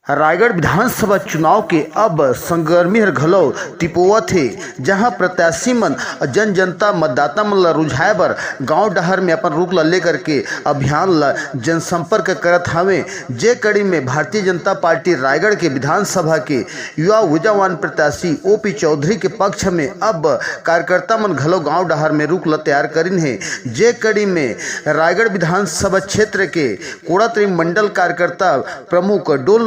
रायगढ़ विधानसभा चुनाव के अब संगर्मी घलो तिपोवत थे, जहां प्रत्याशी मन जन जनता मतदाता मन ला रुझाए बर गांव डहर में अपन रुख ला लेकर के अभियान ला जनसंपर्क करत हवे। जे कड़ी में भारतीय जनता पार्टी रायगढ़ के विधानसभा के युवा ऊर्जावान प्रत्याशी ओपी चौधरी के पक्ष में अब कार्यकर्ता मन घलो गांव डहर में रुख ला तैयार करिन है। जे कड़ी में रायगढ़ विधानसभा क्षेत्र के कोड़ात्री मंडल कार्यकर्ता प्रमुख डोल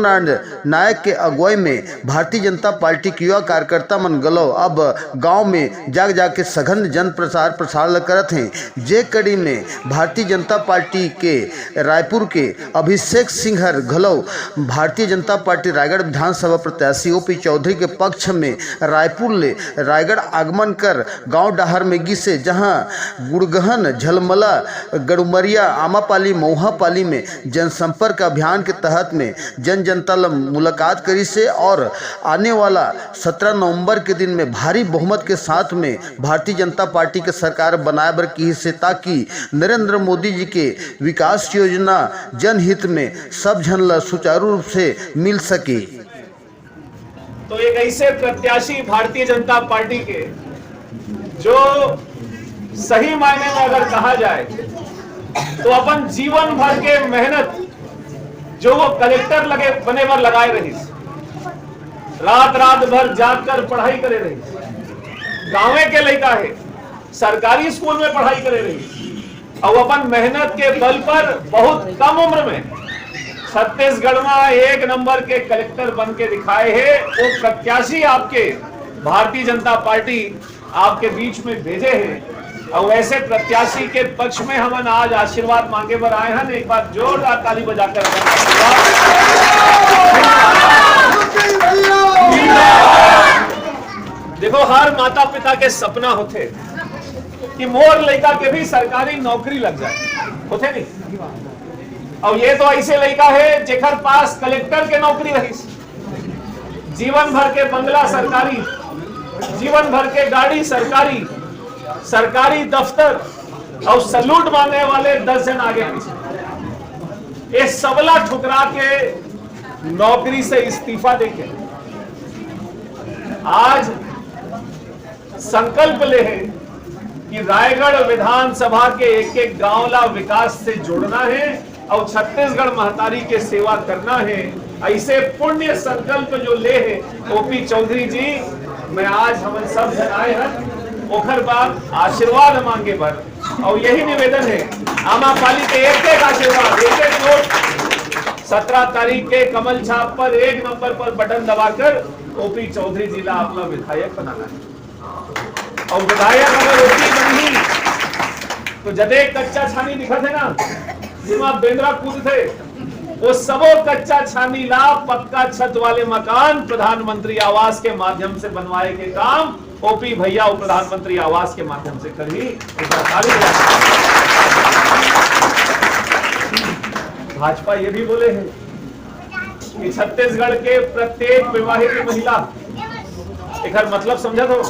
नायक के अगुवाई में भारतीय जनता पार्टी के युवा कार्यकर्ता मन गलो अब गांव में जाग के सघन जन प्रसार करत हैं। जे कड़ी में भारतीय जनता पार्टी के रायपुर के अभिषेक सिंह घलो भारतीय जनता पार्टी रायगढ़ विधानसभा प्रत्याशी ओपी चौधरी के पक्ष में रायपुर ले रायगढ़ आगमन कर गांव डहर में गिसे, जहां गुड़गहन झलमला गड़ुमरिया आमापाली मऊहापाली में जनसंपर्क अभियान के तहत में जन जनता मुलाकात करी से और आने वाला 17 नवंबर के दिन में भारी बहुमत के साथ में भारतीय जनता पार्टी के सरकार बनाए बर की से, ताकि नरेंद्र मोदी जी के विकास योजना जनहित में सब जन ला सुचारू रूप से मिल सके। तो एक ऐसे प्रत्याशी भारतीय जनता पार्टी के जो सही मायने में अगर कहा जाए तो अपन जीवन भर के मेहनत जो वो कलेक्टर लगे बने पर लगाए रही, रात भर जागकर पढ़ाई करे रही, गांवे के लड़का है सरकारी स्कूल में पढ़ाई करे रही और अपन मेहनत के बल पर बहुत कम उम्र में छत्तीसगढ़ में 1 नंबर के कलेक्टर बन के दिखाए हैं। वो प्रत्याशी आपके भारतीय जनता पार्टी आपके बीच में भेजे हैं और वैसे प्रत्याशी के पक्ष में हम आज आशीर्वाद मांगे पर आए हैं। एक बार जोरदार ताली बजाकर देखो, हर माता पिता के सपना होते कि मोर लड़का के भी सरकारी नौकरी लग जाए, होते नहीं। और ये तो ऐसे लड़का है जेकर पास कलेक्टर के नौकरी रही, जीवन भर के बंगला सरकारी, जीवन भर के गाड़ी सरकारी, सरकारी दफ्तर और सैल्यूट मारने वाले 10 जन आगे पीछे, ये सबला ठुकरा के नौकरी से इस्तीफा देके आज संकल्प ले है कि रायगढ़ विधानसभा के एक गांव ला विकास से जोड़ना है और छत्तीसगढ़ महतारी के सेवा करना है। ऐसे पुण्य संकल्प जो ले है ओपी चौधरी जी, मैं आज हम सब जन आए हैं ओखर बाद आशीर्वाद मांगे पर, और यही निवेदन है आमापाली के एक आशीर्वाद, एक वोट 17 तारीख के कमल छाप पर 1 नंबर पर बटन दबाकर ओपी चौधरी जिला अपना विधायक बनाना है। और विधायक अगर ओपी बनी तो जदे कच्चा छानी दिखा थे ना जिसमें बेंद्रा कूद थे, वो सबो कच्चा छानी ला पक्का छत वाले मकान प्रधानमंत्री आवास के माध्यम से बनवाए के काम ओपी भैया और प्रधानमंत्री आवास के माध्यम से करी। भाजपा ये भी बोले हैं कि छत्तीसगढ़ के प्रत्येक विवाहित महिला, एक मतलब समझा तो,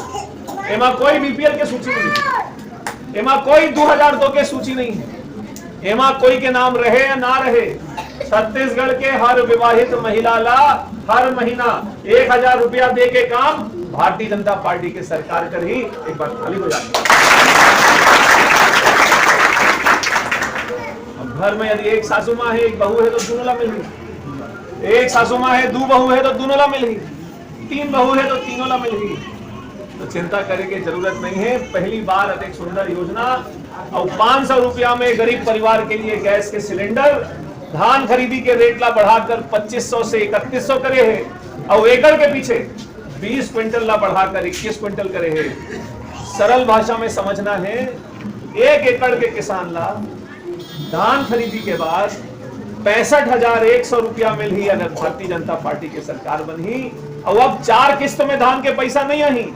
एमा कोई बीपीएल के सूची नहीं, एमा कोई 2002 के सूची नहीं है, एमा कोई के नाम रहे या ना रहे, छत्तीसगढ़ के हर विवाहित महिला ला हर महीना 1000 रुपया दे के काम भारतीय जनता पार्टी के सरकार कर ही एक बार खाली हो जाती है। अब घर में यदि एक सासू माँ है, एक बहू है तो दोनों ला मिल गई, एक सासू माँ है 2 बहू है तो दोनों ला मिल गई, 3 बहू है तो तीनों ला मिल गई। तो चिंता करने की जरूरत नहीं है। पहली बार अति सुंदर योजना और 500 रुपया में गरीब परिवार के लिए गैस के सिलेंडर, धान खरीदी के रेट ला बढ़ाकर 2500 से 3100 करे है और एकड़ के पीछे 20 क्विंटल ला बढ़ाकर 21 क्विंटल करे है। सरल भाषा में समझना है, 1 एकड़ के किसान ला धान खरीदी के बाद 65,100 रुपया मिल ही अगर भारतीय जनता पार्टी की सरकार बनी। और अब 4 किस्त में धान के पैसा नहीं आई,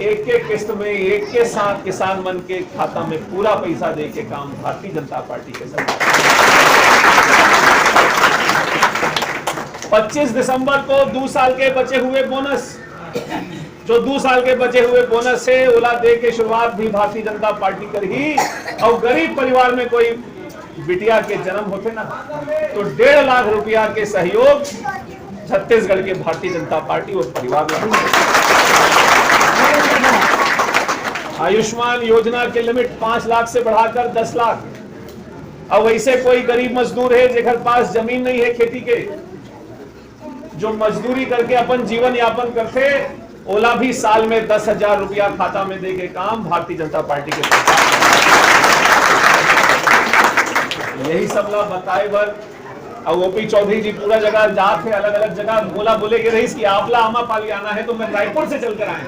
एक किस्त में एक के साथ किसान मन के खाता में पूरा पैसा दे के काम भारतीय जनता पार्टी के सरकार। 25 दिसंबर को 2 साल के बचे हुए बोनस, जो 2 साल के बचे हुए बोनस है ओला दे के शुरुआत भी भारतीय जनता पार्टी करेगी। और गरीब परिवार में कोई बिटिया के जन्म होते ना तो 1.5 लाख रुपया के सहयोग छत्तीसगढ़ के भारतीय जनता पार्टी और परिवार में। आयुष्मान योजना के लिमिट 5 लाख से बढ़ाकर 10 लाख। अब वैसे कोई गरीब मजदूर है जेकर पास जमीन नहीं है खेती के, जो मजदूरी करके अपन जीवन यापन करते, ओला भी साल में 10,000 रुपया खाता में दे के काम भारतीय जनता पार्टी के यही सब ला बताए बर। और ओपी चौधरी जी पूरा जगह जाते अलग अलग जगह बोले के रही कि आपला आमा पाली आना है तो मैं रायपुर से चलकर आए।